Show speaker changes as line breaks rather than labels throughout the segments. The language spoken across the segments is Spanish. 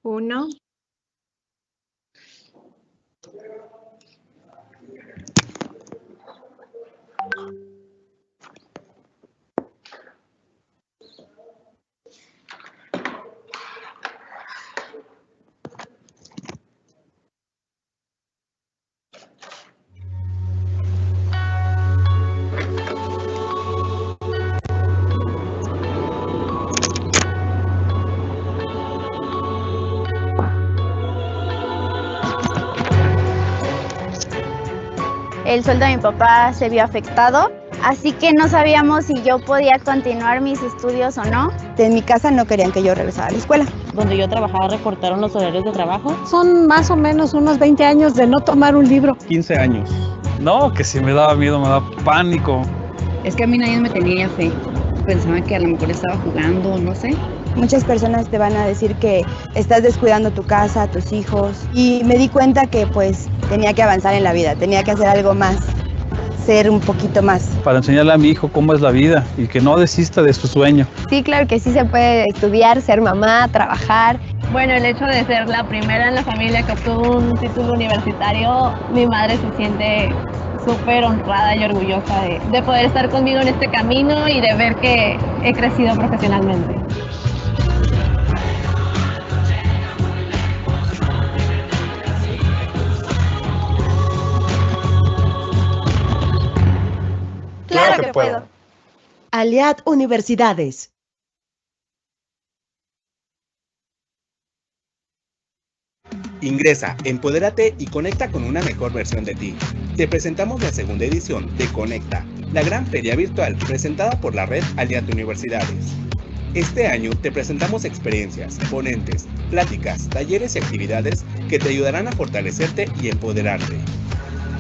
Uno.
El sueldo de mi papá se vio afectado, así que no sabíamos si yo podía continuar mis estudios o no.
En mi casa no querían que yo regresara a la escuela.
Donde yo trabajaba recortaron los horarios de trabajo.
Son más o menos unos 20 años de no tomar un libro.
15 años. No, que si me daba miedo, me daba pánico.
Es que a mí nadie me tenía fe. Pensaba que a lo mejor estaba jugando, no sé.
Muchas personas te van a decir que estás descuidando tu casa, tus hijos. Y me di cuenta que pues tenía que avanzar en la vida, tenía que hacer algo más, ser un poquito más.
Para enseñarle a mi hijo cómo es la vida y que no desista de su sueño.
Sí, claro que sí se puede estudiar, ser mamá, trabajar.
Bueno, el hecho de ser la primera en la familia que obtuvo un título universitario, mi madre se siente súper honrada y orgullosa de poder estar conmigo en este camino y de ver que he crecido profesionalmente.
Claro que puedo.
Aliad Universidades.
Ingresa, empodérate y conecta con una mejor versión de ti. Te presentamos la segunda edición de Conecta, la gran feria virtual presentada por la red Aliad Universidades. Este año te presentamos experiencias, ponentes, pláticas, talleres y actividades que te ayudarán a fortalecerte y empoderarte.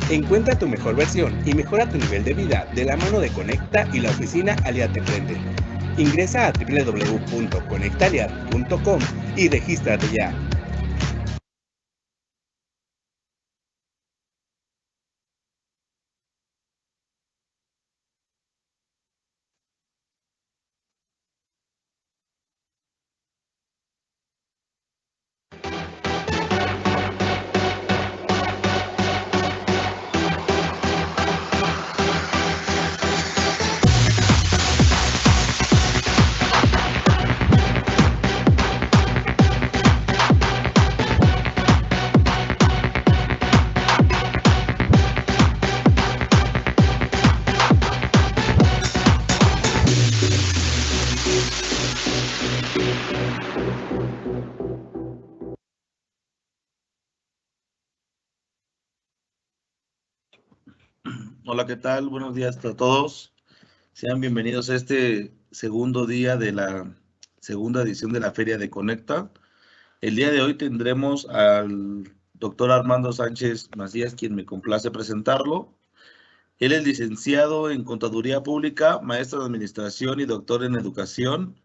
Encuentra tu mejor versión y mejora tu nivel de vida de la mano de Conecta y la oficina Aliad Emprende. Ingresa a www.conectaliad.com y regístrate ya.
Hola, ¿qué tal? Buenos días a todos. Sean bienvenidos a este segundo día de la segunda edición de la Feria de Conecta. El día de hoy tendremos al doctor Armando Sánchez Macías, quien me complace presentarlo. Él es licenciado en Contaduría Pública, maestro de Administración y doctor en Educación.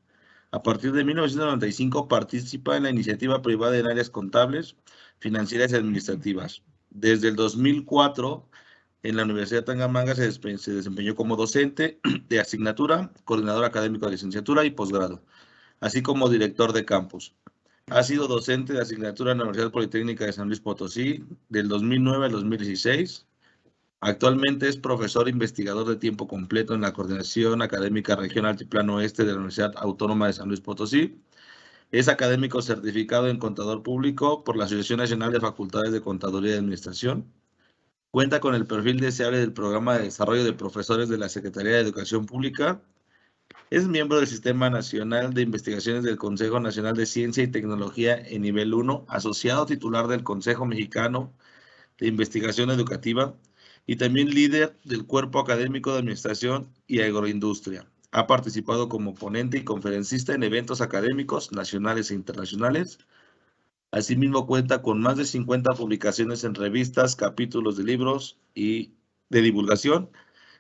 A partir de 1995 participa en la iniciativa privada en áreas contables, financieras y administrativas. Desde el 2004, en la Universidad de Tangamanga se desempeñó como docente de asignatura, coordinador académico de licenciatura y posgrado, así como director de campus. Ha sido docente de asignatura en la Universidad Politécnica de San Luis Potosí del 2009 al 2016. Actualmente es profesor investigador de tiempo completo en la Coordinación Académica Regional Altiplano Oeste de la Universidad Autónoma de San Luis Potosí. Es académico certificado en contador público por la Asociación Nacional de Facultades de Contaduría y Administración. Cuenta con el perfil deseable del Programa de Desarrollo de Profesores de la Secretaría de Educación Pública. Es miembro del Sistema Nacional de Investigaciones del Consejo Nacional de Ciencia y Tecnología en nivel 1, asociado titular del Consejo Mexicano de Investigación Educativa y también líder del Cuerpo Académico de Administración y Agroindustria. Ha participado como ponente y conferencista en eventos académicos nacionales e internacionales. Asimismo, cuenta con más de 50 publicaciones en revistas, capítulos de libros y de divulgación.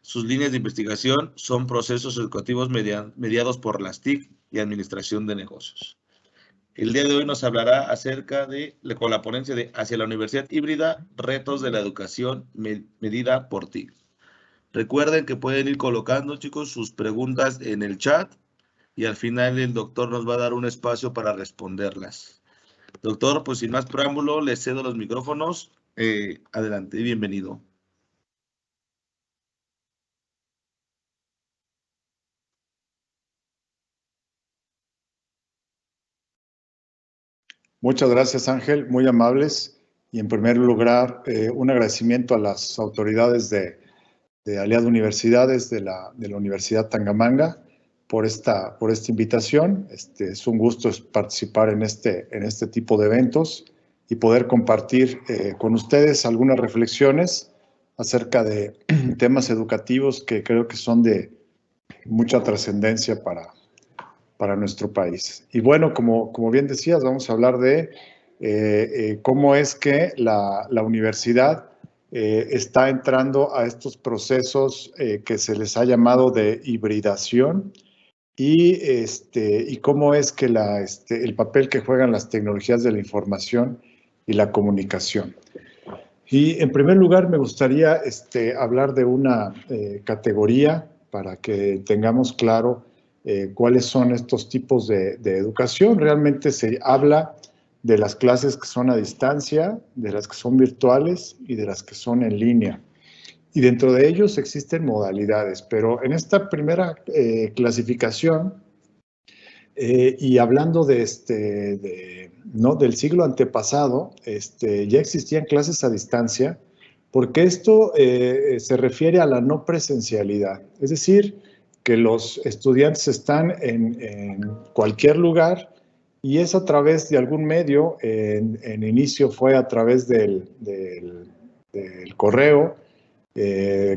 Sus líneas de investigación son procesos educativos mediados por las TIC y administración de negocios. El día de hoy nos hablará acerca con la ponencia de Hacia la Universidad Híbrida, retos de la educación medida por TIC. Recuerden que pueden ir colocando, chicos, sus preguntas en el chat y al final el doctor nos va a dar un espacio para responderlas. Doctor, pues sin más preámbulo, le cedo los micrófonos. Adelante, bienvenido.
Muchas gracias, Ángel, muy amables. Y en primer lugar, un agradecimiento a las autoridades de Aliad Universidades de la Universidad Tangamanga por esta invitación. Es un gusto participar en este tipo de eventos y poder compartir con ustedes algunas reflexiones acerca de temas educativos que creo que son de mucha trascendencia para nuestro país. Y bueno, como bien decías, vamos a hablar de cómo es que la universidad está entrando a estos procesos que se les ha llamado de hibridación y cómo es que el papel que juegan las tecnologías de la información y la comunicación. Y en primer lugar me gustaría hablar de una categoría para que tengamos claro cuáles son estos tipos de educación. Realmente se habla de las clases que son a distancia, de las que son virtuales y de las que son en línea. Y dentro de ellos existen modalidades, pero en esta primera clasificación, y hablando del siglo antepasado, ya existían clases a distancia, porque esto se refiere a la no presencialidad, es decir, que los estudiantes están en cualquier lugar y es a través de algún medio. En inicio fue a través del correo,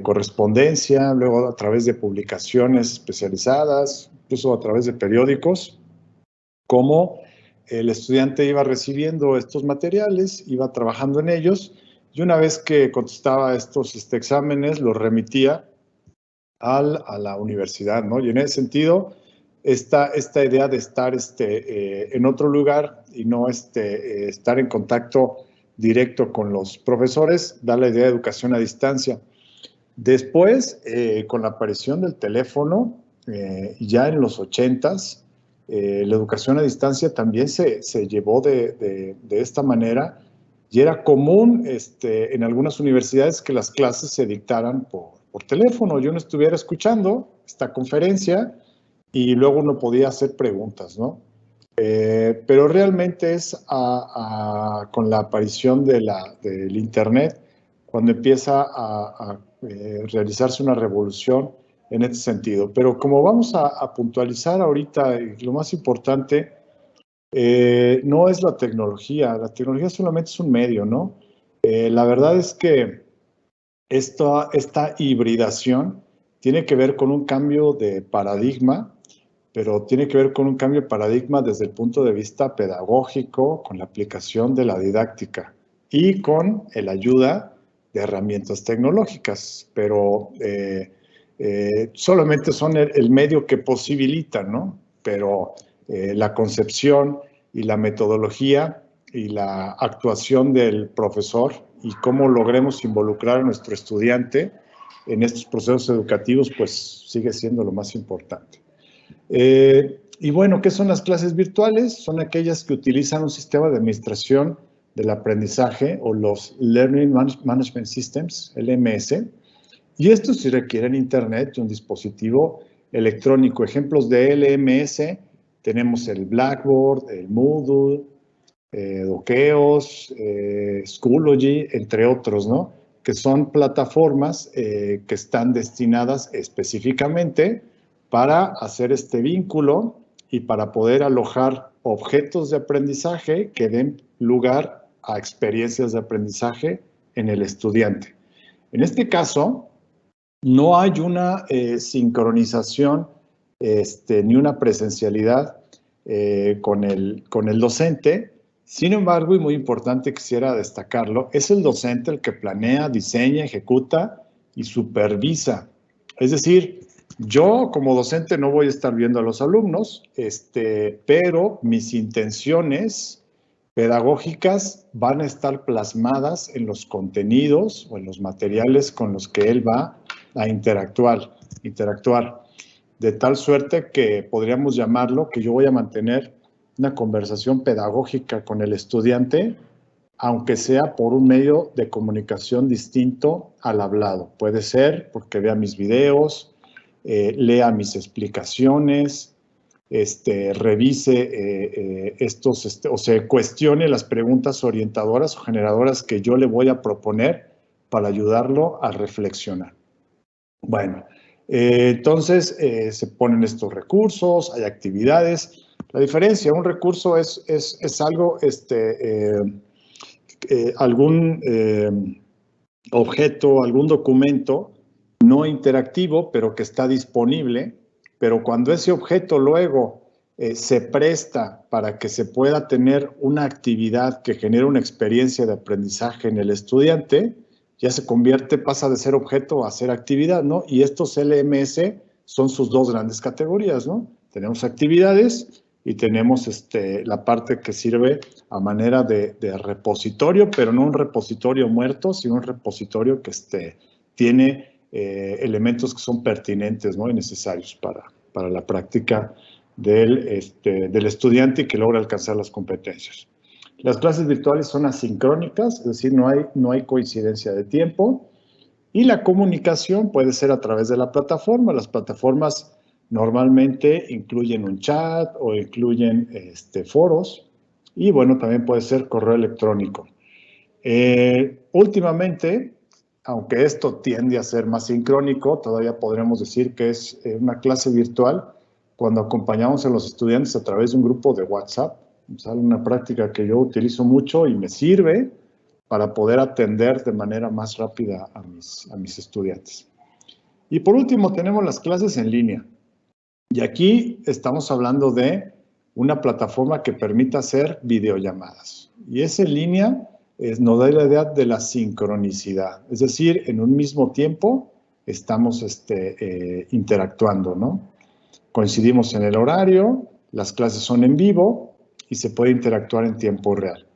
correspondencia, luego a través de publicaciones especializadas, incluso a través de periódicos, como el estudiante iba recibiendo estos materiales, iba trabajando en ellos y una vez que contestaba estos exámenes los remitía a la universidad, ¿no? Y en ese sentido, esta idea de estar en otro lugar y no estar en contacto directo con los profesores da la idea de educación a distancia. Después, con la aparición del teléfono, ya en los 80s, la educación a distancia también se llevó de esta manera y era común en algunas universidades que las clases se dictaran por teléfono. Yo no estuviera escuchando esta conferencia y luego uno podía hacer preguntas, ¿no? Pero realmente es con la aparición del Internet cuando empieza a realizarse una revolución en este sentido. Pero como vamos a puntualizar ahorita, lo más importante no es la tecnología solamente es un medio, ¿no? La verdad es que esta hibridación tiene que ver con un cambio de paradigma, pero tiene que ver con un cambio de paradigma desde el punto de vista pedagógico, con la aplicación de la didáctica y con la ayuda de herramientas tecnológicas, pero solamente son el medio que posibilita, ¿no? Pero la concepción y la metodología y la actuación del profesor y cómo logremos involucrar a nuestro estudiante en estos procesos educativos, pues sigue siendo lo más importante. Y bueno, ¿qué son las clases virtuales? Son aquellas que utilizan un sistema de administración del aprendizaje o los Learning Management Systems, LMS, y estos sí requieren internet y un dispositivo electrónico. Ejemplos de LMS tenemos el Blackboard, el Moodle, Dokeos, Schoology, entre otros, ¿no? Que son plataformas que están destinadas específicamente para hacer este vínculo y para poder alojar objetos de aprendizaje que den lugar a experiencias de aprendizaje en el estudiante. En este caso, no hay una sincronización ni una presencialidad con el docente. Sin embargo, y muy importante, quisiera destacarlo, es el docente el que planea, diseña, ejecuta y supervisa. Es decir, yo como docente no voy a estar viendo a los alumnos, pero mis intenciones pedagógicas van a estar plasmadas en los contenidos o en los materiales con los que él va a interactuar, de tal suerte que podríamos llamarlo que yo voy a mantener una conversación pedagógica con el estudiante, aunque sea por un medio de comunicación distinto al hablado. Puede ser porque vea mis videos, lea mis explicaciones, revise o se cuestione las preguntas orientadoras o generadoras que yo le voy a proponer para ayudarlo a reflexionar. Bueno, entonces se ponen estos recursos, hay actividades. La diferencia, un recurso es algo, algún objeto, algún documento no interactivo, pero que está disponible, pero cuando ese objeto luego se presta para que se pueda tener una actividad que genere una experiencia de aprendizaje en el estudiante, ya se convierte, pasa de ser objeto a ser actividad, ¿no? Y estos LMS son sus dos grandes categorías, ¿no? Tenemos actividades y tenemos la parte que sirve a manera de repositorio, pero no un repositorio muerto, sino un repositorio que tiene elementos que son pertinentes, ¿no? Y necesarios para la práctica del estudiante y que logra alcanzar las competencias. Las clases virtuales son asincrónicas, es decir, no hay coincidencia de tiempo. Y la comunicación puede ser a través de la plataforma. Las plataformas normalmente incluyen un chat o incluyen foros. Y bueno, también puede ser correo electrónico. Últimamente, aunque esto tiende a ser más sincrónico, todavía podremos decir que es una clase virtual cuando acompañamos a los estudiantes a través de un grupo de WhatsApp. Es una práctica que yo utilizo mucho y me sirve para poder atender de manera más rápida a mis estudiantes. Y por último tenemos las clases en línea. Y aquí estamos hablando de una plataforma que permita hacer videollamadas. Y es en línea, nos da la idea de la sincronicidad. Es decir, en un mismo tiempo estamos interactuando, ¿no? Coincidimos en el horario, las clases son en vivo y se puede interactuar en tiempo real.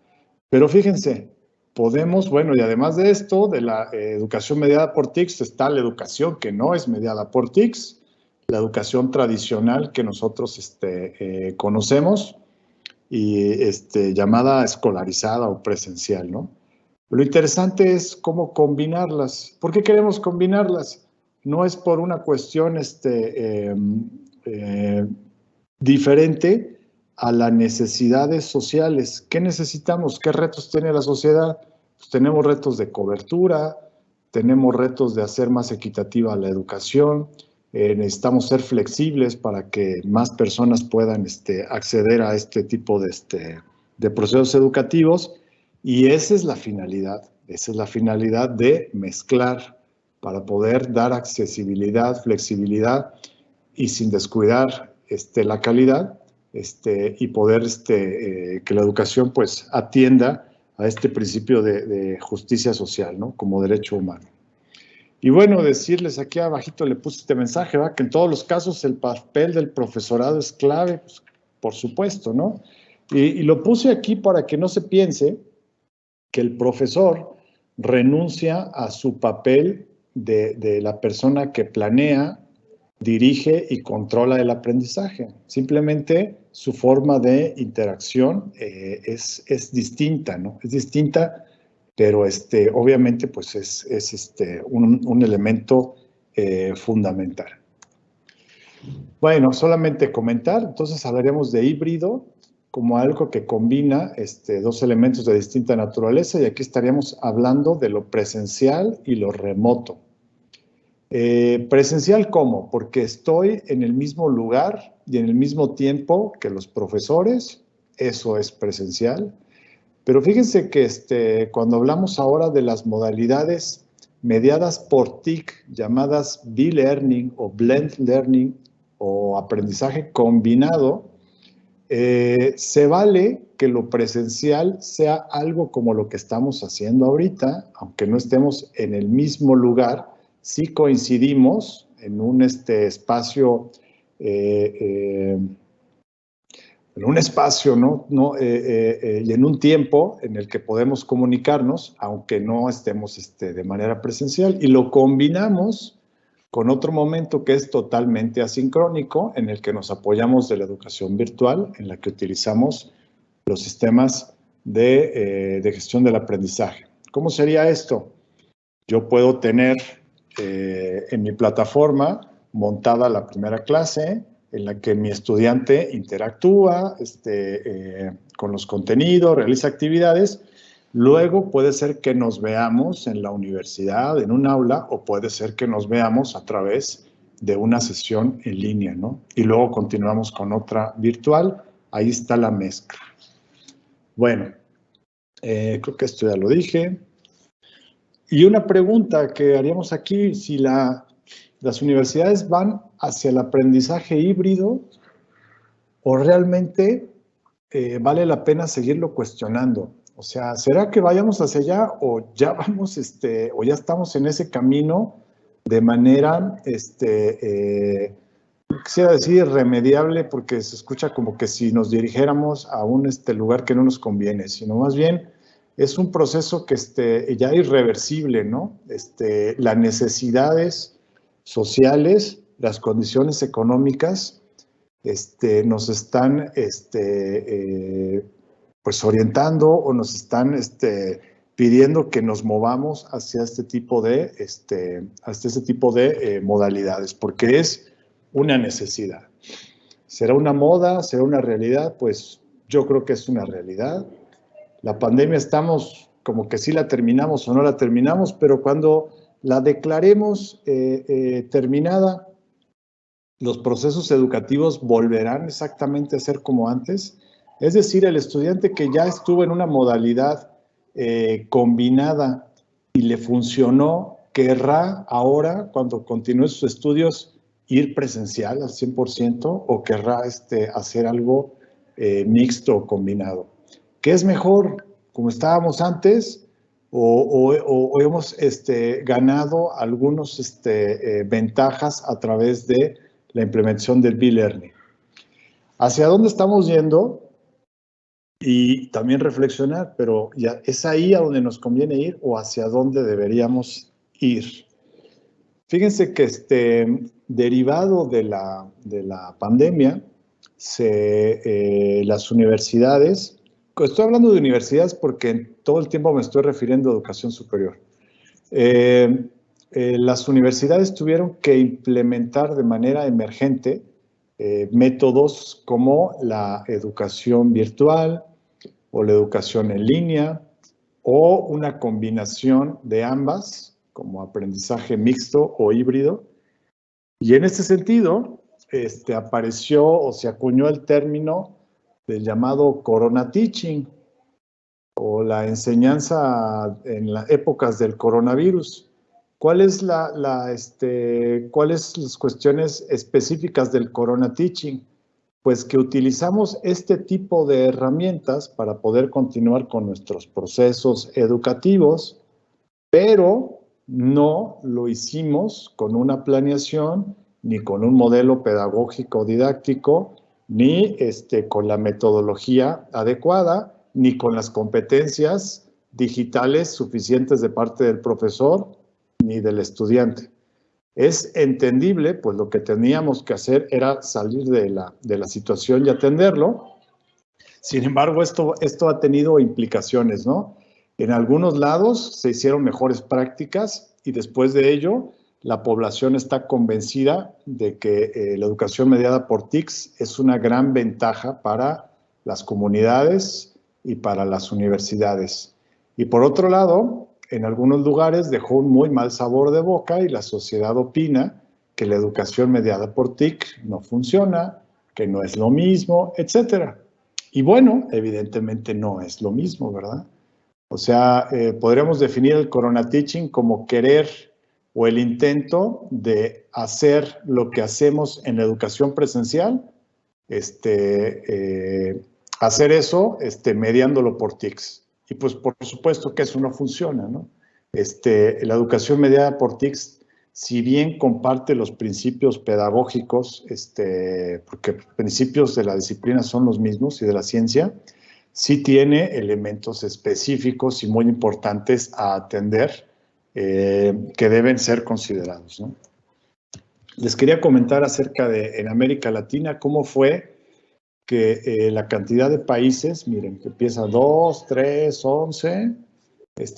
Pero fíjense, podemos, bueno, y además de esto, de la educación mediada por TICS, está la educación que no es mediada por TICS, la educación tradicional que nosotros conocemos y llamada escolarizada o presencial, ¿no? Lo interesante es cómo combinarlas. ¿Por qué queremos combinarlas? No es por una cuestión diferente a las necesidades sociales. ¿Qué necesitamos? ¿Qué retos tiene la sociedad? Pues tenemos retos de cobertura, tenemos retos de hacer más equitativa la educación, necesitamos ser flexibles para que más personas puedan acceder a este tipo de procesos educativos, y esa es la finalidad de mezclar para poder dar accesibilidad, flexibilidad y sin descuidar la calidad, y poder que la educación pues atienda a este principio de justicia social, ¿no? Como derecho humano. Y bueno, decirles aquí abajito le puse este mensaje, ¿va? Que en todos los casos el papel del profesorado es clave, pues, por supuesto, ¿no? Y lo puse aquí para que no se piense que el profesor renuncia a su papel de la persona que planea, dirige y controla el aprendizaje. Simplemente su forma de interacción es distinta, ¿no? Es distinta, pero obviamente pues es un elemento fundamental. Bueno, solamente comentar, entonces hablaremos de híbrido como algo que combina dos elementos de distinta naturaleza, y aquí estaríamos hablando de lo presencial y lo remoto. Presencial, ¿cómo? Porque estoy en el mismo lugar y en el mismo tiempo que los profesores, eso es presencial. Pero fíjense que cuando hablamos ahora de las modalidades mediadas por TIC, llamadas B-Learning o Blend Learning o aprendizaje combinado, se vale que lo presencial sea algo como lo que estamos haciendo ahorita, aunque no estemos en el mismo lugar, sí coincidimos en un espacio, ¿no? Y en un tiempo en el que podemos comunicarnos, aunque no estemos de manera presencial, y lo combinamos con otro momento que es totalmente asincrónico, en el que nos apoyamos de la educación virtual, en la que utilizamos los sistemas de gestión del aprendizaje. ¿Cómo sería esto? Yo puedo tener en mi plataforma montada la primera clase, en la que mi estudiante interactúa con los contenidos, realiza actividades. Luego puede ser que nos veamos en la universidad, en un aula, o puede ser que nos veamos a través de una sesión en línea, ¿no? Y luego continuamos con otra virtual. Ahí está la mezcla. Bueno, creo que esto ya lo dije. Y una pregunta que haríamos aquí, si las universidades van hacia el aprendizaje híbrido o realmente vale la pena seguirlo cuestionando. O sea, ¿será que vayamos hacia allá o ya vamos, o ya estamos en ese camino de manera, quisiera decir irremediable, porque se escucha como que si nos dirigiéramos a un lugar que no nos conviene, sino más bien es un proceso que ya irreversible, ¿no? Las necesidades sociales, las condiciones económicas, nos están, pues orientando o nos están pidiendo que nos movamos hacia este tipo de, modalidades, porque es una necesidad. ¿Será una moda? ¿Será una realidad? Pues yo creo que es una realidad. La pandemia estamos como que sí la terminamos o no la terminamos, pero cuando la declaremos terminada, los procesos educativos volverán exactamente a ser como antes. Es decir, el estudiante que ya estuvo en una modalidad combinada y le funcionó, querrá ahora, cuando continúe sus estudios, ir presencial al 100% o querrá hacer algo mixto o combinado. ¿Qué es mejor? ¿Como estábamos antes? ¿O hemos ganado algunas ventajas a través de la implementación del e-learning? ¿Hacia dónde estamos yendo? Y también reflexionar, pero ya ¿es ahí a donde nos conviene ir o hacia dónde deberíamos ir? Fíjense que derivado de la pandemia, las universidades, estoy hablando de universidades porque todo el tiempo me estoy refiriendo a educación superior. Las universidades tuvieron que implementar de manera emergente métodos como la educación virtual o la educación en línea o una combinación de ambas, como aprendizaje mixto o híbrido. Y en este sentido, apareció o se acuñó el término del llamado Corona Teaching o la enseñanza en las épocas del coronavirus. ¿Cuáles las cuestiones específicas del Corona Teaching? Pues que utilizamos este tipo de herramientas para poder continuar con nuestros procesos educativos, pero no lo hicimos con una planeación, ni con un modelo pedagógico didáctico, ni con la metodología adecuada, ni con las competencias digitales suficientes de parte del profesor ni del estudiante. Es entendible, pues lo que teníamos que hacer era salir de la situación y atenderlo. Sin embargo, esto ha tenido implicaciones, ¿no? En algunos lados se hicieron mejores prácticas y después de ello la población está convencida de que la educación mediada por TICs es una gran ventaja para las comunidades y para las universidades. Y por otro lado, en algunos lugares dejó un muy mal sabor de boca y la sociedad opina que la educación mediada por TIC no funciona, que no es lo mismo, etc. Y bueno, evidentemente no es lo mismo, ¿verdad? O sea, podríamos definir el Corona Teaching como querer o el intento de hacer lo que hacemos en la educación presencial, hacer eso mediándolo por TICs. Y pues por supuesto que eso no funciona, ¿no? La educación mediada por TICs, si bien comparte los principios pedagógicos, porque los principios de la disciplina son los mismos y de la ciencia, sí tiene elementos específicos y muy importantes a atender que deben ser considerados, ¿no? Les quería comentar acerca de en América Latina cómo fue que la cantidad de países, miren, que empieza 2, 3, 11,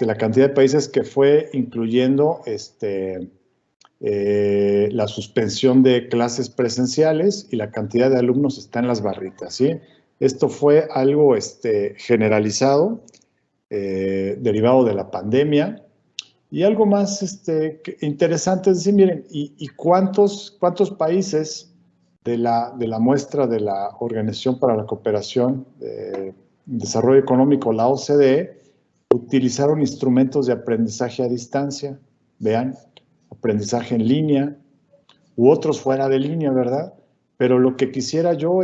la cantidad de países que fue incluyendo la suspensión de clases presenciales y la cantidad de alumnos está en las barritas, ¿sí? Esto fue algo generalizado, derivado de la pandemia. Y algo más interesante es decir, miren, ¿y cuántos países de la muestra de la Organización para la Cooperación de Desarrollo Económico, la OCDE, utilizaron instrumentos de aprendizaje a distancia? Vean, aprendizaje en línea, u otros fuera de línea, ¿verdad? Pero lo que quisiera yo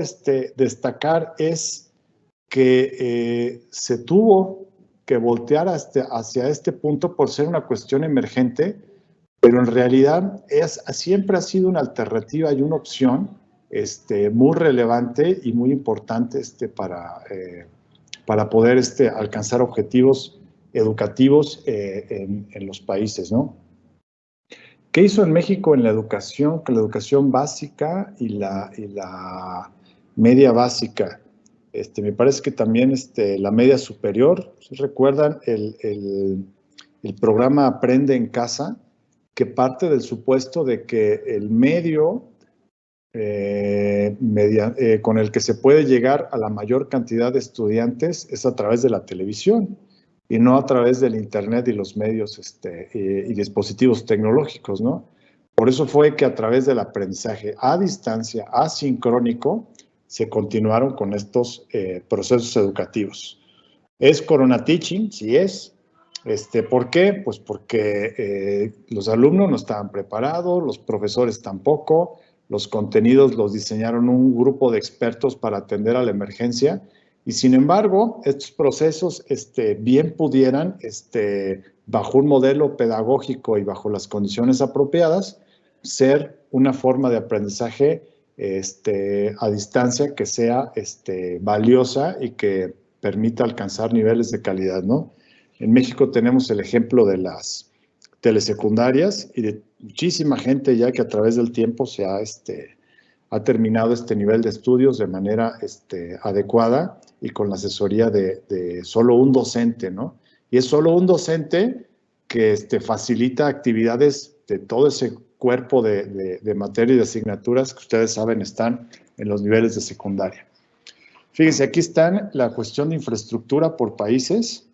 destacar es que se tuvo que voltear hacia este punto por ser una cuestión emergente, pero en realidad siempre ha sido una alternativa y una opción muy relevante y muy importante para poder alcanzar objetivos educativos en los países, ¿no? ¿Qué hizo en México en la educación, con la educación básica y la media básica? Me parece que también la media superior, ¿sí recuerdan el programa Aprende en Casa? Que parte del supuesto de que el medio con el que se puede llegar a la mayor cantidad de estudiantes es a través de la televisión y no a través del internet y los medios y dispositivos tecnológicos, ¿no? Por eso fue que a través del aprendizaje a distancia, asincrónico, se continuaron con estos procesos educativos. ¿Es Corona Teaching? Sí es. ¿Por qué? Pues porque los alumnos no estaban preparados, los profesores tampoco, los contenidos los diseñaron un grupo de expertos para atender a la emergencia y sin embargo, estos procesos bien pudieran, bajo un modelo pedagógico y bajo las condiciones apropiadas, ser una forma de aprendizaje a distancia que sea valiosa y que permita alcanzar niveles de calidad, ¿no? En México tenemos el ejemplo de las telesecundarias y de muchísima gente ya que a través del tiempo se ha terminado este nivel de estudios de manera adecuada y con la asesoría de solo un docente, ¿no? Y es solo un docente que facilita actividades de todo ese cuerpo de materia y de asignaturas que ustedes saben están en los niveles de secundaria. Fíjense, aquí están la cuestión de infraestructura por países.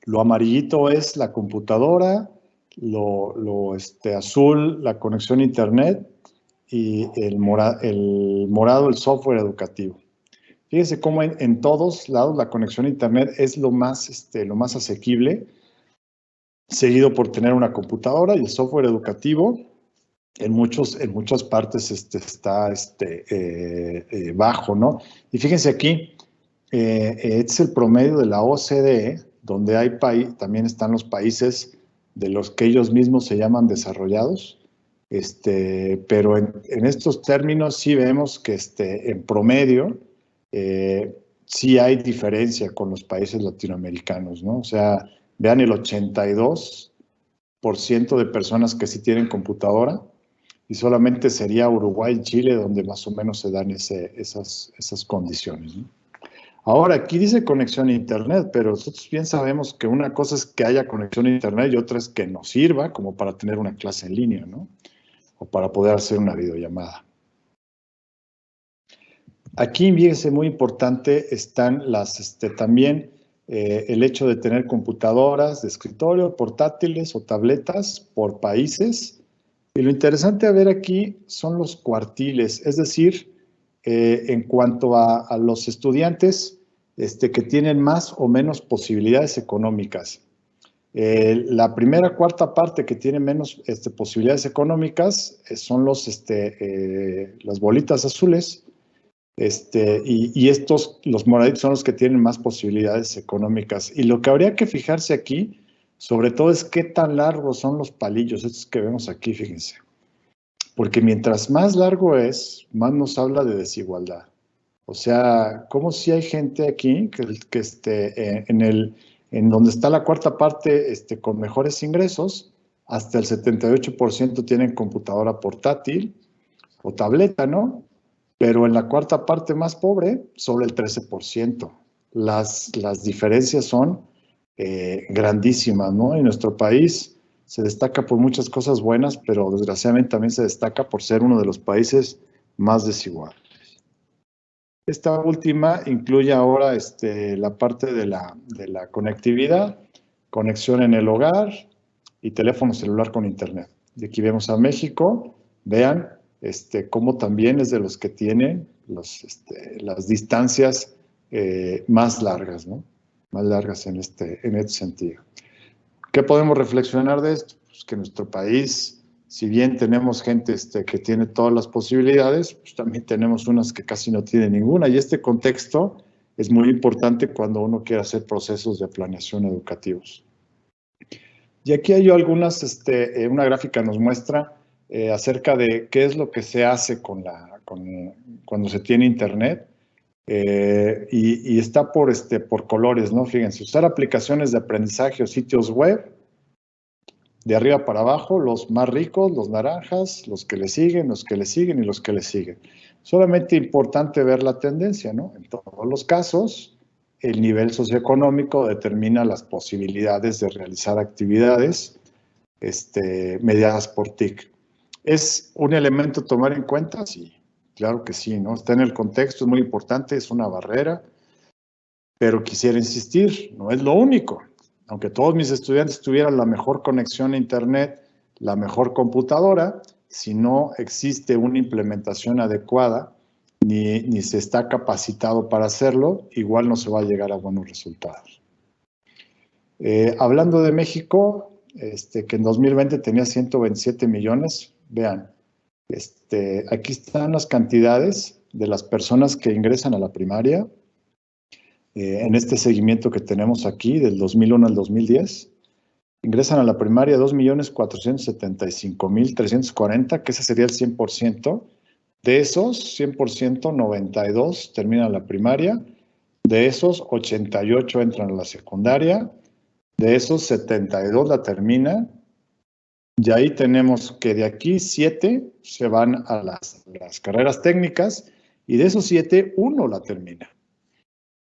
Lo amarillito es la computadora, lo azul la conexión a internet y el morado el software educativo. Fíjense cómo en todos lados la conexión a internet es lo más asequible, seguido por tener una computadora y el software educativo en muchas partes está bajo, ¿no? Y fíjense aquí, es el promedio de la OCDE, donde también están los países de los que ellos mismos se llaman desarrollados, pero en estos términos sí vemos que en promedio sí hay diferencia con los países latinoamericanos, ¿no? O sea, vean el 82% de personas que sí tienen computadora y solamente sería Uruguay y Chile donde más o menos se dan esas condiciones, ¿no? Ahora, aquí dice conexión a internet, pero nosotros bien sabemos que una cosa es que haya conexión a internet y otra es que nos sirva como para tener una clase en línea, ¿no? O para poder hacer una videollamada. Aquí, fíjense, muy importante están también el hecho de tener computadoras de escritorio, portátiles o tabletas por países. Y lo interesante a ver aquí son los cuartiles, es decir, en cuanto a los estudiantes que tienen más o menos posibilidades económicas. La primera cuarta parte que tiene menos posibilidades económicas son las bolitas azules, y los moraditos son los que tienen más posibilidades económicas. Y lo que habría que fijarse aquí, sobre todo, es qué tan largos son los palillos, estos que vemos aquí, fíjense. Porque mientras más largo es, más nos habla de desigualdad. O sea, como si hay gente aquí que en donde está la cuarta parte con mejores ingresos, hasta el 78% tienen computadora portátil o tableta, ¿no? Pero en la cuarta parte más pobre, solo el 13%. Las diferencias son grandísimas, ¿no? En nuestro país se destaca por muchas cosas buenas, pero desgraciadamente también se destaca por ser uno de los países más desiguales. Esta última incluye ahora la parte de la conectividad, conexión en el hogar y teléfono celular con internet. Y aquí vemos a México, vean cómo también es de los que tienen las distancias más largas, ¿no? Más largas en este sentido. ¿Qué podemos reflexionar de esto? Pues que nuestro país, si bien tenemos gente que tiene todas las posibilidades, pues también tenemos unas que casi no tienen ninguna. Y este contexto es muy importante cuando uno quiere hacer procesos de planeación educativos. Y aquí hay algunas, una gráfica nos muestra acerca de qué es lo que se hace cuando se tiene internet. Y está por colores, ¿no? Fíjense, usar aplicaciones de aprendizaje o sitios web, de arriba para abajo, los más ricos, los naranjas, los que le siguen, los que le siguen y los que le siguen. Solamente importante ver la tendencia, ¿no? En todos los casos, el nivel socioeconómico determina las posibilidades de realizar actividades mediadas por TIC. ¿Es un elemento a tomar en cuenta? Sí, claro que sí, ¿no? Está en el contexto, es muy importante, es una barrera, pero quisiera insistir, no es lo único. Aunque todos mis estudiantes tuvieran la mejor conexión a internet, la mejor computadora, si no existe una implementación adecuada, ni se está capacitado para hacerlo, igual no se va a llegar a buenos resultados. Hablando de México, que en 2020 tenía 127 millones, vean, aquí están las cantidades de las personas que ingresan a la primaria, en este seguimiento que tenemos aquí, del 2001 al 2010, ingresan a la primaria 2.475.340, que ese sería el 100%. De esos, 100%, 92 terminan la primaria. De esos, 88 entran a la secundaria. De esos, 72 la terminan. Y ahí tenemos que de aquí 7 se van a las carreras técnicas y de esos 7, 1 la termina.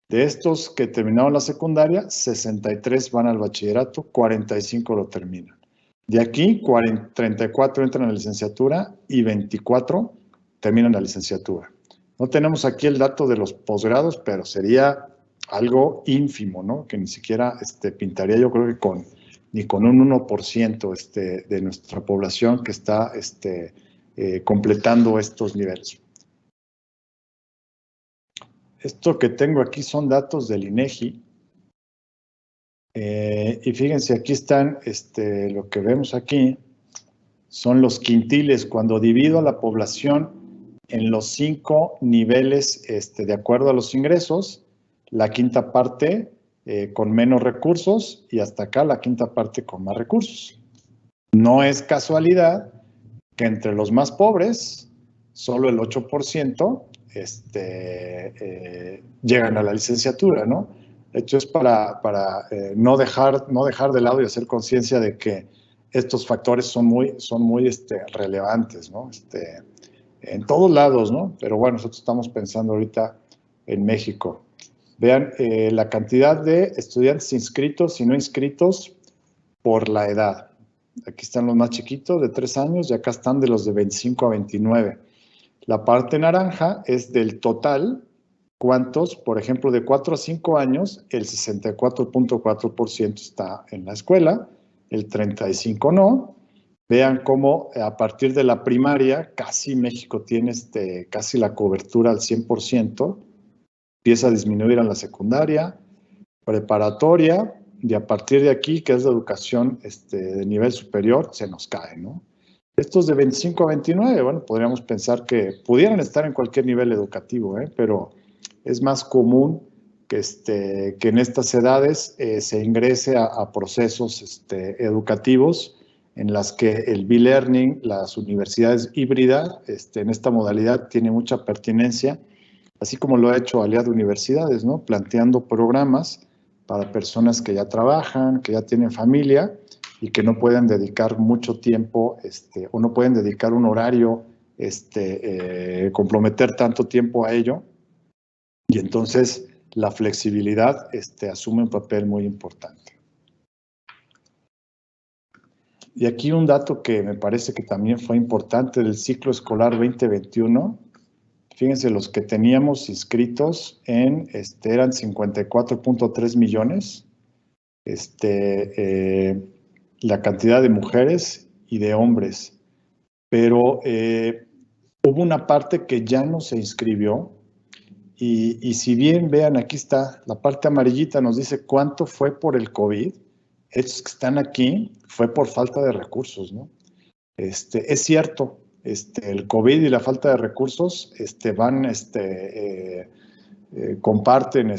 De estos que terminaron la secundaria, 63 van al bachillerato, 45 lo terminan. De aquí, 34 entran a la licenciatura y 24 terminan la licenciatura. No tenemos aquí el dato de los posgrados, pero sería algo ínfimo, ¿no? Que ni siquiera pintaría, yo creo que ni con un 1% de nuestra población que está completando estos niveles. Esto que tengo aquí son datos del INEGI. Y fíjense, aquí están, lo que vemos aquí son los quintiles. Cuando divido a la población en los 5 niveles de acuerdo a los ingresos, la quinta parte con menos recursos y hasta acá la quinta parte con más recursos. No es casualidad que entre los más pobres, solo el 8% llegan a la licenciatura, ¿no? De hecho, es para no dejar de lado y hacer conciencia de que estos factores son muy relevantes, ¿no? En todos lados, ¿no? Pero bueno, nosotros estamos pensando ahorita en México. Vean la cantidad de estudiantes inscritos y no inscritos por la edad. Aquí están los más chiquitos, de 3 años, y acá están de los de 25 a 29. La parte naranja es del total. ¿Cuántos? Por ejemplo, de 4 a 5 años, el 64.4% está en la escuela, el 35% no. Vean cómo a partir de la primaria, casi México tiene casi la cobertura al 100%. Empieza a disminuir en la secundaria, preparatoria, y a partir de aquí, que es la educación de nivel superior, se nos cae, ¿no? Estos de 25 a 29, bueno, podríamos pensar que pudieran estar en cualquier nivel educativo, pero es más común que en estas edades se ingrese a procesos educativos en las que el B-Learning, las universidades híbridas, en esta modalidad tiene mucha pertinencia, así como lo ha hecho Aliad Universidades, ¿no? Planteando programas para personas que ya trabajan, que ya tienen familia, y que no pueden dedicar mucho tiempo o no pueden dedicar un horario, comprometer tanto tiempo a ello, y entonces la flexibilidad asume un papel muy importante. Y aquí un dato que me parece que también fue importante del ciclo escolar 2021. Fíjense, los que teníamos inscritos eran 54.3 millones. La cantidad de mujeres y de hombres. Pero hubo una parte que ya no se inscribió. Y si bien, vean, aquí está, la parte amarillita nos dice cuánto fue por el COVID. Estos que están aquí fue por falta de recursos, ¿no? Es cierto, el COVID y la falta de recursos comparten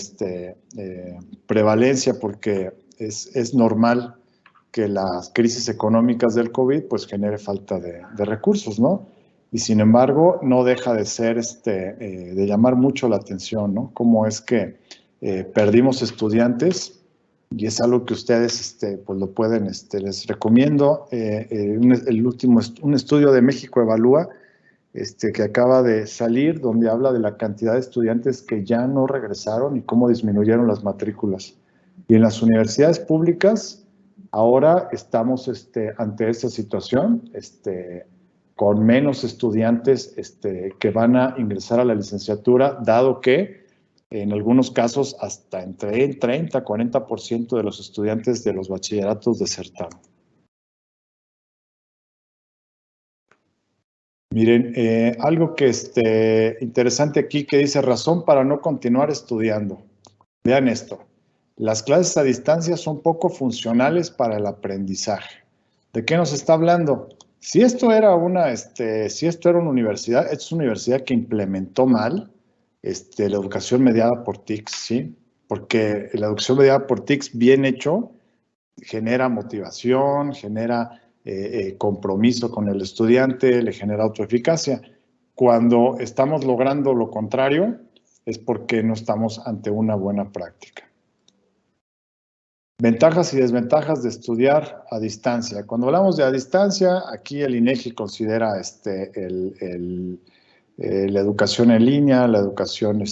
prevalencia, porque es normal que las crisis económicas del COVID pues genere falta de recursos, ¿no? Y sin embargo no deja de ser, de llamar mucho la atención, ¿no? Cómo es que perdimos estudiantes. Y es algo que ustedes pues lo pueden, les recomiendo. Un estudio de México Evalúa, que acaba de salir, donde habla de la cantidad de estudiantes que ya no regresaron y cómo disminuyeron las matrículas. Y en las universidades públicas, ahora estamos ante esta situación, con menos estudiantes que van a ingresar a la licenciatura, dado que en algunos casos hasta entre el 30 y 40% de los estudiantes de los bachilleratos desertaron. Miren, algo que interesante aquí que dice razón para no continuar estudiando. Vean esto, las clases a distancia son poco funcionales para el aprendizaje. ¿De qué nos está hablando? Si esto era una universidad, esta es una universidad que implementó mal la educación mediada por TICS, ¿sí? Porque la educación mediada por TICS, bien hecho, genera motivación, genera compromiso con el estudiante, le genera autoeficacia. Cuando estamos logrando lo contrario, es porque no estamos ante una buena práctica. Ventajas y desventajas de estudiar a distancia. Cuando hablamos de a distancia, aquí el INEGI considera la educación en línea, la educación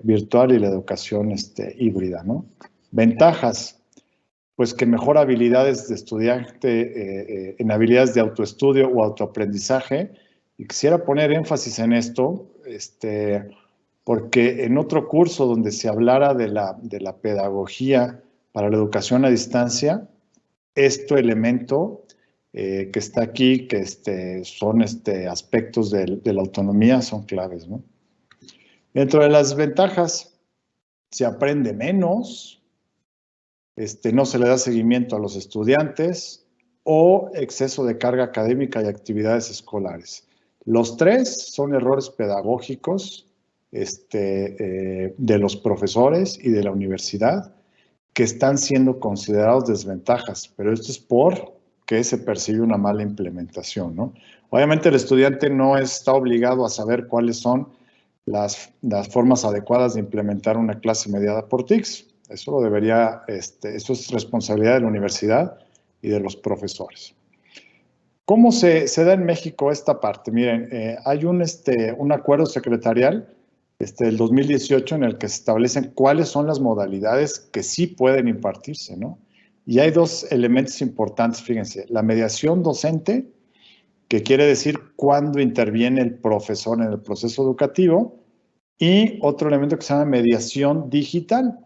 virtual y la educación híbrida, ¿no? Ventajas, pues que mejora habilidades de estudiante en habilidades de autoestudio o autoaprendizaje. Y quisiera poner énfasis en esto, porque en otro curso donde se hablara de la pedagogía para la educación a distancia, elemento que está aquí, que son aspectos de la autonomía, son claves, ¿no? Dentro de las ventajas, se aprende menos, no se le da seguimiento a los estudiantes, o exceso de carga académica y actividades escolares. Los tres son errores pedagógicos de los profesores y de la universidad que están siendo considerados desventajas, pero esto es porque se percibe una mala implementación, ¿no? Obviamente el estudiante no está obligado a saber cuáles son las formas adecuadas de implementar una clase mediada por TICS. Eso lo debería, eso es responsabilidad de la universidad y de los profesores. ¿Cómo se da en México esta parte? Miren, hay un acuerdo secretarial del 2018 en el que se establecen cuáles son las modalidades que sí pueden impartirse, ¿no? Y hay dos elementos importantes, fíjense, la mediación docente, que quiere decir cuándo interviene el profesor en el proceso educativo, y otro elemento que se llama mediación digital,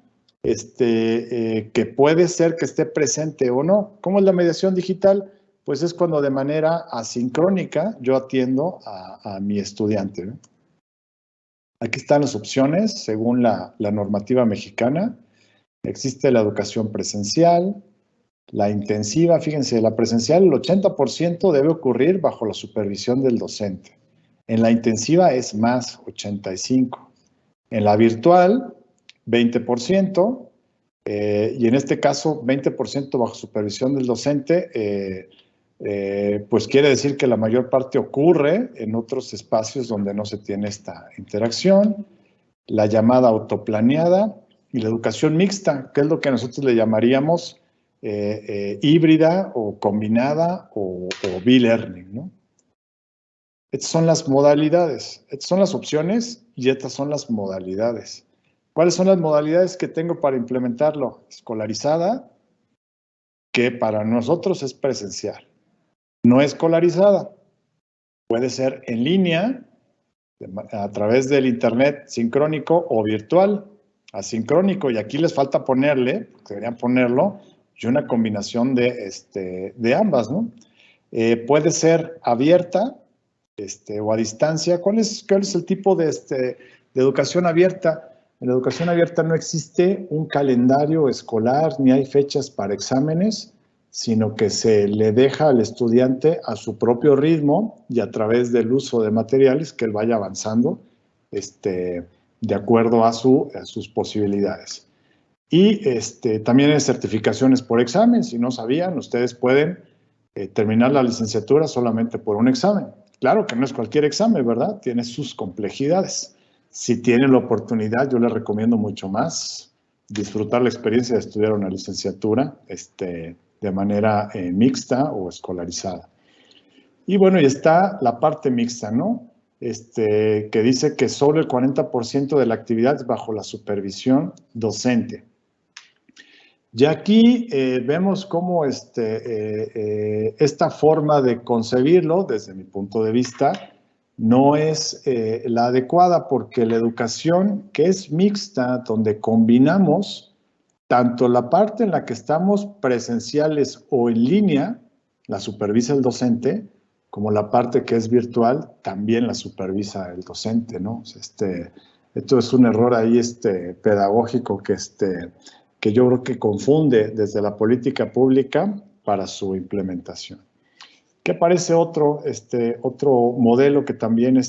que puede ser que esté presente o no. ¿Cómo es la mediación digital? Pues es cuando de manera asincrónica yo atiendo a mi estudiante, ¿no? Aquí están las opciones según la normativa mexicana. Existe la educación presencial, la intensiva. Fíjense, la presencial, el 80% debe ocurrir bajo la supervisión del docente. En la intensiva es más, 85%. En la virtual, 20%. Y en este caso, 20% bajo supervisión del docente, pues quiere decir que la mayor parte ocurre en otros espacios donde no se tiene esta interacción. La llamada autoplaneada y la educación mixta, que es lo que nosotros le llamaríamos híbrida o combinada o B-Learning, ¿no? Estas son las modalidades, estas son las opciones y estas son las modalidades. ¿Cuáles son las modalidades que tengo para implementarlo? Escolarizada, que para nosotros es presencial. No escolarizada, puede ser en línea, a través del internet sincrónico o virtual, asincrónico, y aquí les falta ponerle, deberían ponerlo, y una combinación de ambas, ¿no? Puede ser abierta o a distancia. ¿Cuál es el tipo de educación abierta? En la educación abierta no existe un calendario escolar ni hay fechas para exámenes, sino que se le deja al estudiante a su propio ritmo y a través del uso de materiales que él vaya avanzando de acuerdo a sus posibilidades. Y también hay certificaciones por examen. Si no sabían, ustedes pueden terminar la licenciatura solamente por un examen. Claro que no es cualquier examen, ¿verdad? Tiene sus complejidades. Si tienen la oportunidad, yo les recomiendo mucho más disfrutar la experiencia de estudiar una licenciatura de manera mixta o escolarizada. Y bueno, y está la parte mixta, ¿no? Que dice que solo el 40% de la actividad es bajo la supervisión docente. Y aquí vemos cómo esta forma de concebirlo, desde mi punto de vista, no es la adecuada, porque la educación que es mixta, donde combinamos tanto la parte en la que estamos presenciales o en línea, la supervisa el docente, como la parte que es virtual, también la supervisa el docente, ¿no? Esto es un error ahí pedagógico que yo creo que confunde desde la política pública para su implementación. ¿Qué parece otro modelo que también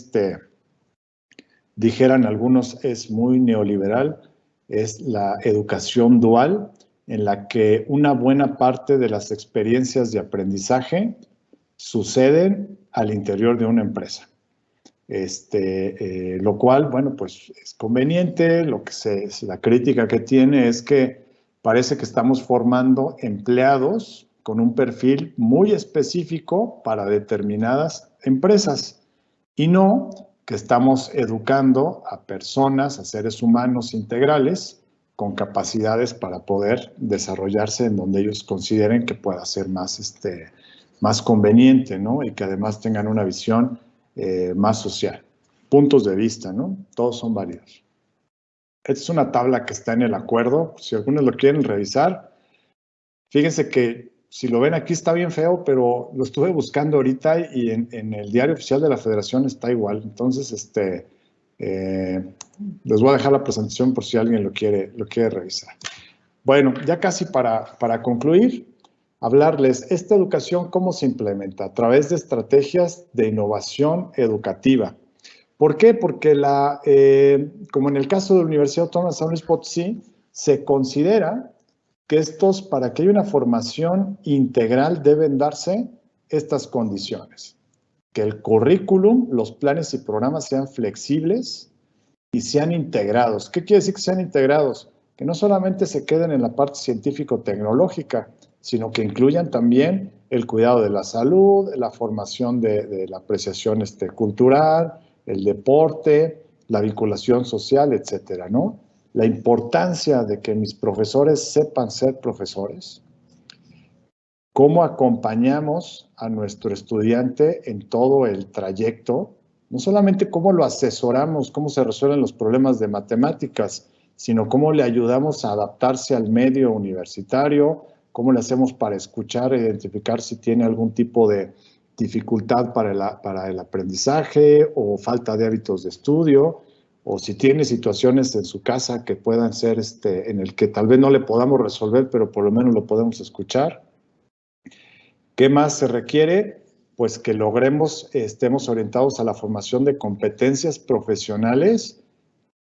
dijeran algunos es muy neoliberal? Es la educación dual, en la que una buena parte de las experiencias de aprendizaje suceden al interior de una empresa. Lo cual, bueno, pues es conveniente. La crítica que tiene es que parece que estamos formando empleados con un perfil muy específico para determinadas empresas y no que estamos educando a personas, a seres humanos integrales con capacidades para poder desarrollarse en donde ellos consideren que pueda ser más conveniente, ¿no? Y que además tengan una visión más social. Puntos de vista, ¿no? Todos son válidos. Esta es una tabla que está en el acuerdo. Si algunos lo quieren revisar, fíjense que si lo ven aquí está bien feo, pero lo estuve buscando ahorita y en el diario oficial de la Federación está igual. Entonces, les voy a dejar la presentación por si alguien lo quiere revisar. Bueno, ya casi para concluir, hablarles, esta educación, ¿cómo se implementa? A través de estrategias de innovación educativa. ¿Por qué? Porque como en el caso de la Universidad Autónoma de San Luis Potosí, se considera que para que haya una formación integral deben darse estas condiciones. Que el currículum, los planes y programas sean flexibles y sean integrados. ¿Qué quiere decir que sean integrados? Que no solamente se queden en la parte científico-tecnológica, sino que incluyan también el cuidado de la salud, la formación de la apreciación cultural, el deporte, la vinculación social, etcétera, ¿no? La importancia de que mis profesores sepan ser profesores, cómo acompañamos a nuestro estudiante en todo el trayecto, no solamente cómo lo asesoramos, cómo se resuelven los problemas de matemáticas, sino cómo le ayudamos a adaptarse al medio universitario, cómo le hacemos para escuchar e identificar si tiene algún tipo de dificultad para el aprendizaje o falta de hábitos de estudio, o si tiene situaciones en su casa que puedan ser en el que tal vez no le podamos resolver, pero por lo menos lo podemos escuchar. ¿Qué más se requiere? Pues que estemos orientados a la formación de competencias profesionales,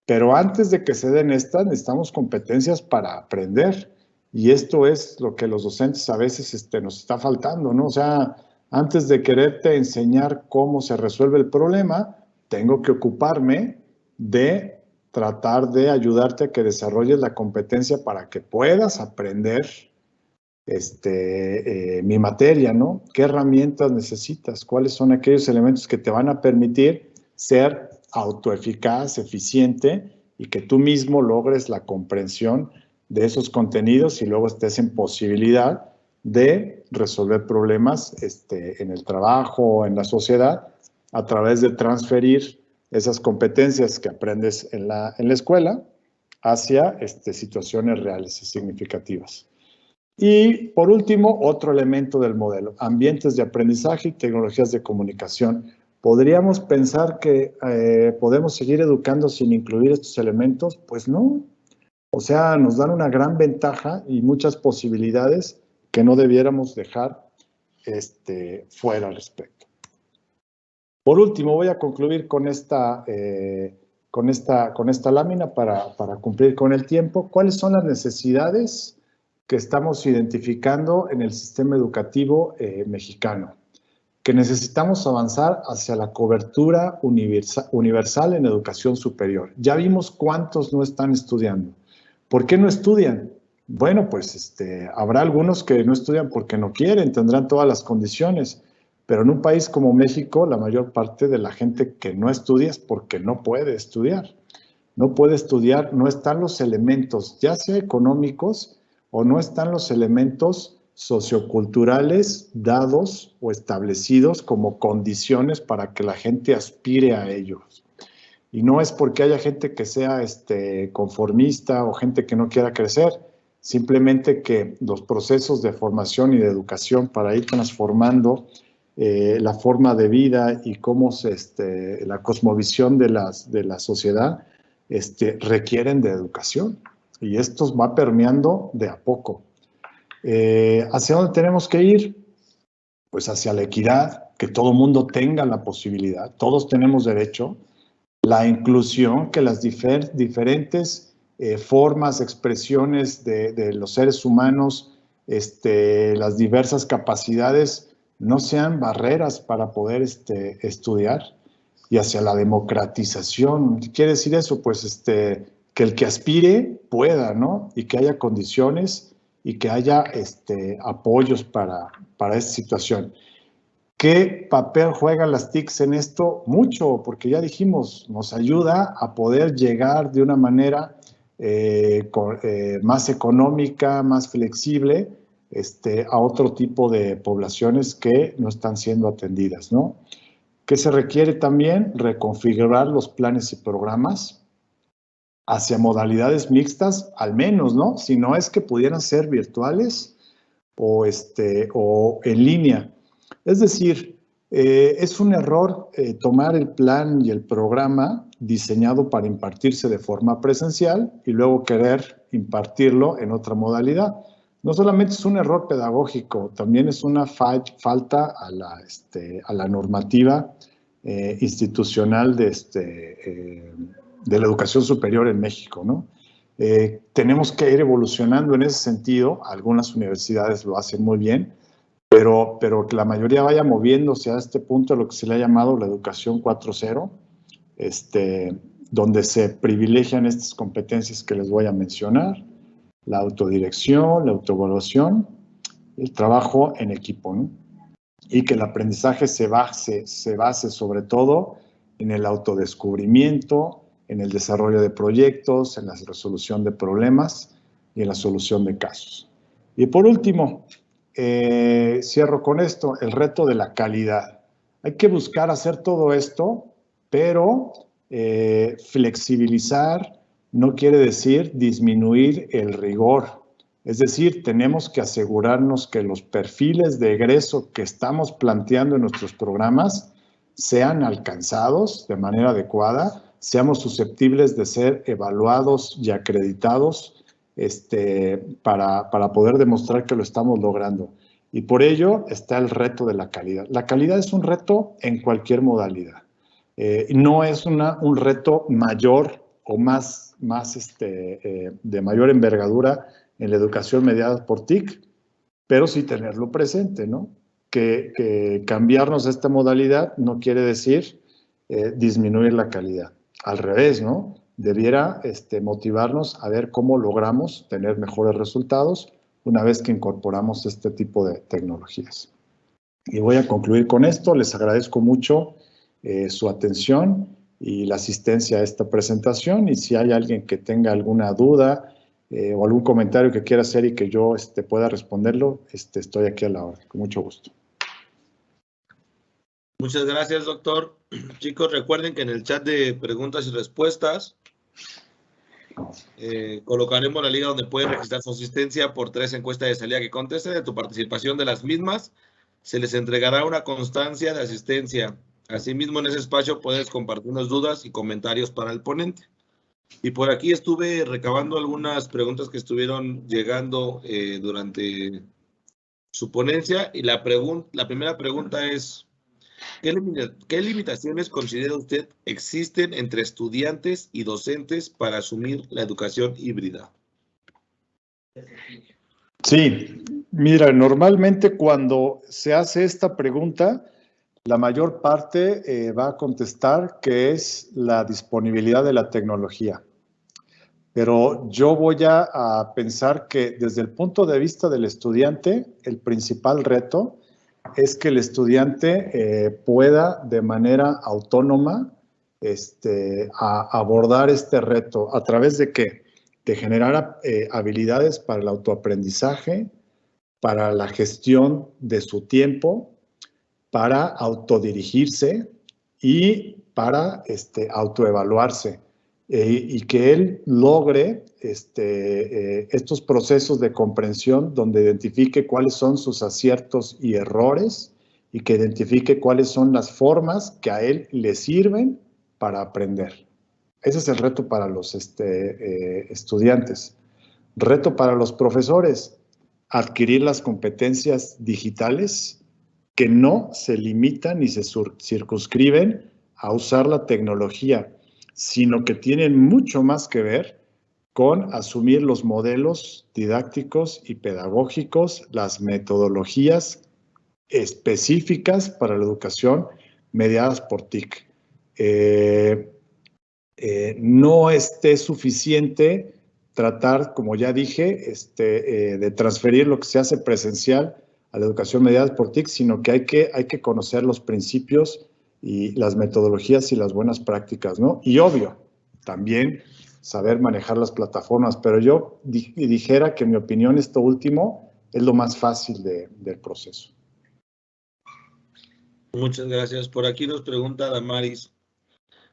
pero antes de que se den estas, necesitamos competencias para aprender. Y esto es lo que los docentes a veces nos está faltando, ¿no? O sea, antes de quererte enseñar cómo se resuelve el problema, tengo que ocuparme de tratar de ayudarte a que desarrolles la competencia para que puedas aprender mi materia, ¿no? ¿Qué herramientas necesitas? ¿Cuáles son aquellos elementos que te van a permitir ser autoeficaz, eficiente y que tú mismo logres la comprensión de esos contenidos y luego estés en posibilidad de resolver problemas en el trabajo o en la sociedad a través de transferir esas competencias que aprendes en la escuela hacia situaciones reales y significativas? Y por último, otro elemento del modelo, ambientes de aprendizaje y tecnologías de comunicación. ¿Podríamos pensar que podemos seguir educando sin incluir estos elementos? Pues no. O sea, nos dan una gran ventaja y muchas posibilidades que no debiéramos dejar fuera al respecto. Por último, voy a concluir con esta lámina para cumplir con el tiempo. ¿Cuáles son las necesidades que estamos identificando en el sistema educativo mexicano? Que necesitamos avanzar hacia la cobertura universal en educación superior. Ya vimos cuántos no están estudiando. ¿Por qué no estudian? Bueno, pues habrá algunos que no estudian porque no quieren, tendrán todas las condiciones, pero en un país como México, la mayor parte de la gente que no estudia es porque no puede estudiar. No puede estudiar, no están los elementos, ya sea económicos o no están los elementos socioculturales dados o establecidos como condiciones para que la gente aspire a ellos. Y no es porque haya gente que sea conformista o gente que no quiera crecer, simplemente que los procesos de formación y de educación para ir transformando la forma de vida y cómo la cosmovisión de la sociedad requieren de educación. Y esto va permeando de a poco. ¿Hacia dónde tenemos que ir? Pues hacia la equidad, que todo mundo tenga la posibilidad, todos tenemos derecho, la inclusión, que las diferentes formas, expresiones de los seres humanos, las diversas capacidades no sean barreras para poder estudiar, y hacia la democratización. ¿Qué quiere decir eso? Pues que el que aspire pueda, ¿no? Y que haya condiciones y que haya apoyos para esta situación. ¿Qué papel juegan las TICs en esto? Mucho, porque ya dijimos, nos ayuda a poder llegar de una manera más económica, más flexible, a otro tipo de poblaciones que no están siendo atendidas, ¿no? ¿Qué se requiere también? Reconfigurar los planes y programas hacia modalidades mixtas, al menos, ¿no? Si no es que pudieran ser virtuales o en línea. Es decir, es un error tomar el plan y el programa diseñado para impartirse de forma presencial y luego querer impartirlo en otra modalidad. No solamente es un error pedagógico, también es una falta a la normativa institucional de la educación superior en México, ¿no? Tenemos que ir evolucionando en ese sentido. Algunas universidades lo hacen muy bien, pero que la mayoría vaya moviéndose a este punto de lo que se le ha llamado la educación 4.0, donde se privilegian estas competencias que les voy a mencionar: la autodirección, la autoevaluación, el trabajo en equipo, ¿no? Y que el aprendizaje se base sobre todo en el autodescubrimiento, en el desarrollo de proyectos, en la resolución de problemas y en la solución de casos. Y por último, cierro con esto, el reto de la calidad. Hay que buscar hacer todo esto, pero flexibilizar no quiere decir disminuir el rigor. Es decir, tenemos que asegurarnos que los perfiles de egreso que estamos planteando en nuestros programas sean alcanzados de manera adecuada, seamos susceptibles de ser evaluados y acreditados para poder demostrar que lo estamos logrando. Y por ello está el reto de la calidad. La calidad es un reto en cualquier modalidad. No es un reto mayor o más de mayor envergadura en la educación mediada por TIC, pero sí tenerlo presente, ¿no? Que cambiarnos a esta modalidad no quiere decir disminuir la calidad. Al revés, ¿no? Debiera motivarnos a ver cómo logramos tener mejores resultados una vez que incorporamos este tipo de tecnologías. Y voy a concluir con esto. Les agradezco mucho su atención y la asistencia a esta presentación. Y si hay alguien que tenga alguna duda o algún comentario que quiera hacer y que yo pueda responderlo, estoy aquí a la orden, con mucho gusto.
Muchas gracias, doctor. Chicos, recuerden que en el chat de preguntas y respuestas colocaremos la liga donde pueden registrar su asistencia por 3 encuestas de salida que contesten. De tu participación de las mismas, se les entregará una constancia de asistencia. Asimismo, en ese espacio puedes compartirnos dudas y comentarios para el ponente. Y por aquí estuve recabando algunas preguntas que estuvieron llegando durante su ponencia. Y la primera pregunta es: ¿qué limitaciones considera usted existen entre estudiantes y docentes para asumir la educación híbrida?
Sí, mira, normalmente cuando se hace esta pregunta, la mayor parte va a contestar que es la disponibilidad de la tecnología. Pero yo voy a pensar que desde el punto de vista del estudiante, el principal reto es que el estudiante pueda de manera autónoma abordar este reto. ¿A través de qué? De generar habilidades para el autoaprendizaje, para la gestión de su tiempo, para autodirigirse y para autoevaluarse. Y que él logre estos procesos de comprensión donde identifique cuáles son sus aciertos y errores y que identifique cuáles son las formas que a él le sirven para aprender. Ese es el reto para los estudiantes. Reto para los profesores: adquirir las competencias digitales que no se limitan ni se circunscriben a usar la tecnología, sino que tienen mucho más que ver con asumir los modelos didácticos y pedagógicos, las metodologías específicas para la educación mediadas por TIC. No esté suficiente tratar, como ya dije, de transferir lo que se hace presencial a la educación mediada por TIC, sino que hay que conocer los principios y las metodologías y las buenas prácticas, ¿no? Y obvio, también saber manejar las plataformas, pero yo dijera que en mi opinión esto último es lo más fácil del proceso.
Muchas gracias. Por aquí nos pregunta Damaris: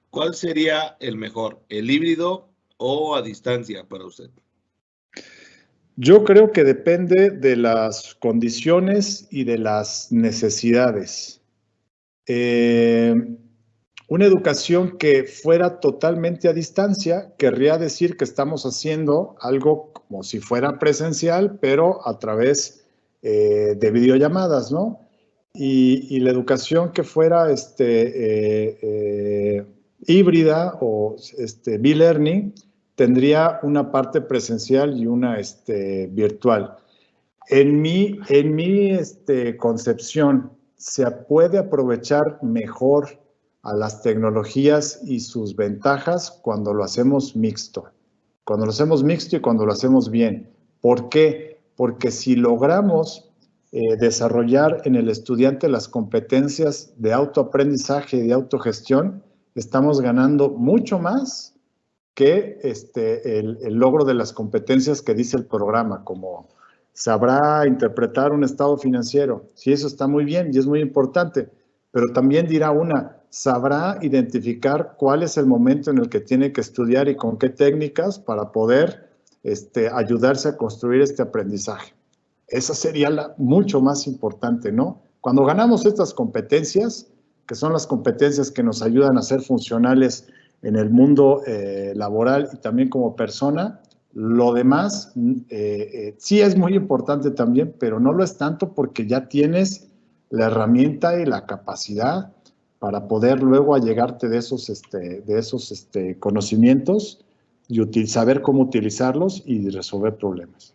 ¿cuál sería el mejor, el híbrido o a distancia para usted?
Yo creo que depende de las condiciones y de las necesidades. Una educación que fuera totalmente a distancia querría decir que estamos haciendo algo como si fuera presencial, pero a través de videollamadas, ¿no? Y la educación que fuera híbrida o B-learning tendría una parte presencial y una virtual. En mi concepción, se puede aprovechar mejor a las tecnologías y sus ventajas cuando lo hacemos mixto. Cuando lo hacemos mixto y cuando lo hacemos bien. ¿Por qué? Porque si logramos desarrollar en el estudiante las competencias de autoaprendizaje y de autogestión, estamos ganando mucho más que el logro de las competencias que dice el programa, como sabrá interpretar un estado financiero. Sí, eso está muy bien y es muy importante, pero también dirá sabrá identificar cuál es el momento en el que tiene que estudiar y con qué técnicas para poder ayudarse a construir este aprendizaje. Esa sería mucho más importante, ¿no? Cuando ganamos estas competencias, que son las competencias que nos ayudan a ser funcionales en el mundo laboral y también como persona, lo demás sí es muy importante también, pero no lo es tanto porque ya tienes la herramienta y la capacidad para poder luego allegarte de esos conocimientos y saber cómo utilizarlos y resolver problemas.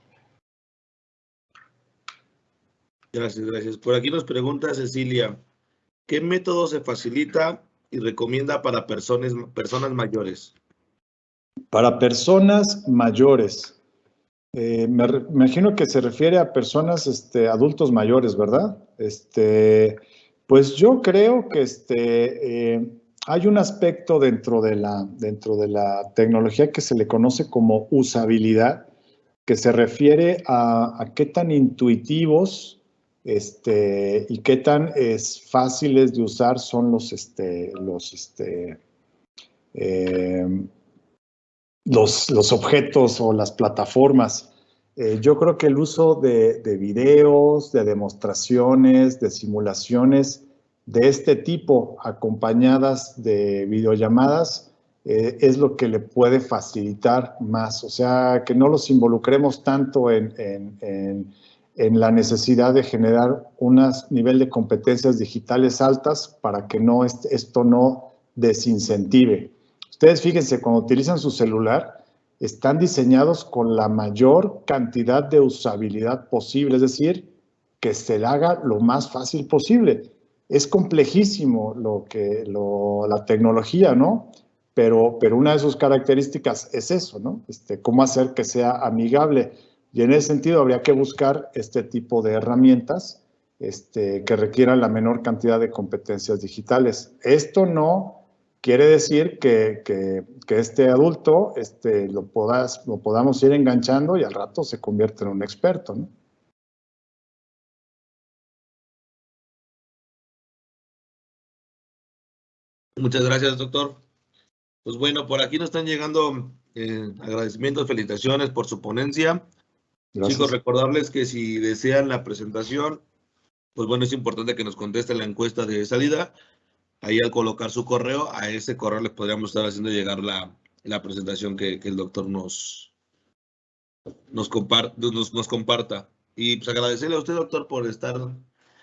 Gracias, gracias. Por aquí nos pregunta Cecilia: ¿qué método se facilita y recomienda para personas mayores?
Para personas mayores, Me imagino que se refiere a personas, adultos mayores, ¿verdad? Pues yo creo que hay un aspecto dentro de la tecnología que se le conoce como usabilidad, que se refiere a qué tan intuitivos y qué tan fáciles de usar son los objetos o las plataformas. Yo creo que el uso de videos, de demostraciones, de simulaciones de este tipo, acompañadas de videollamadas, es lo que le puede facilitar más. O sea, que no los involucremos tanto en la necesidad de generar un nivel de competencias digitales altas para que esto no desincentive. Ustedes fíjense, cuando utilizan su celular, están diseñados con la mayor cantidad de usabilidad posible, es decir, que se le haga lo más fácil posible. Es complejísimo la tecnología, ¿no? Pero una de sus características es eso, ¿no? Cómo hacer que sea amigable. Y en ese sentido habría que buscar este tipo de herramientas que requieran la menor cantidad de competencias digitales. Esto no quiere decir que este adulto lo podamos ir enganchando y al rato se convierte en un experto, ¿no?
Muchas gracias, doctor. Pues bueno, por aquí nos están llegando agradecimientos, felicitaciones por su ponencia. Gracias. Chicos, recordarles que si desean la presentación, pues bueno, es importante que nos contesten la encuesta de salida. Ahí al colocar su correo, a ese correo les podríamos estar haciendo llegar la presentación que el doctor nos comparta. Y pues agradecerle a usted, doctor, por estar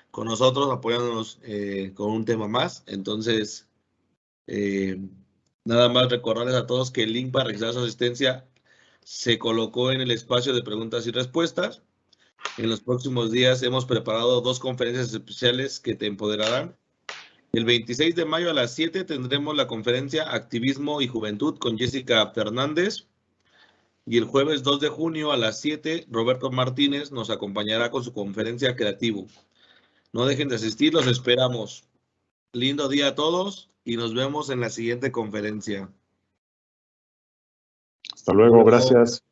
con nosotros, apoyándonos con un tema más. Entonces, nada más recordarles a todos que el link para registrar su asistencia se colocó en el espacio de preguntas y respuestas. En los próximos días hemos preparado 2 conferencias especiales que te empoderarán. El 26 de mayo a las 7 tendremos la conferencia Activismo y Juventud con Jessica Fernández. Y el jueves 2 de junio a las 7, Roberto Martínez nos acompañará con su conferencia Creativo. No dejen de asistir, los esperamos. Lindo día a todos y nos vemos en la siguiente conferencia.
Hasta luego, gracias.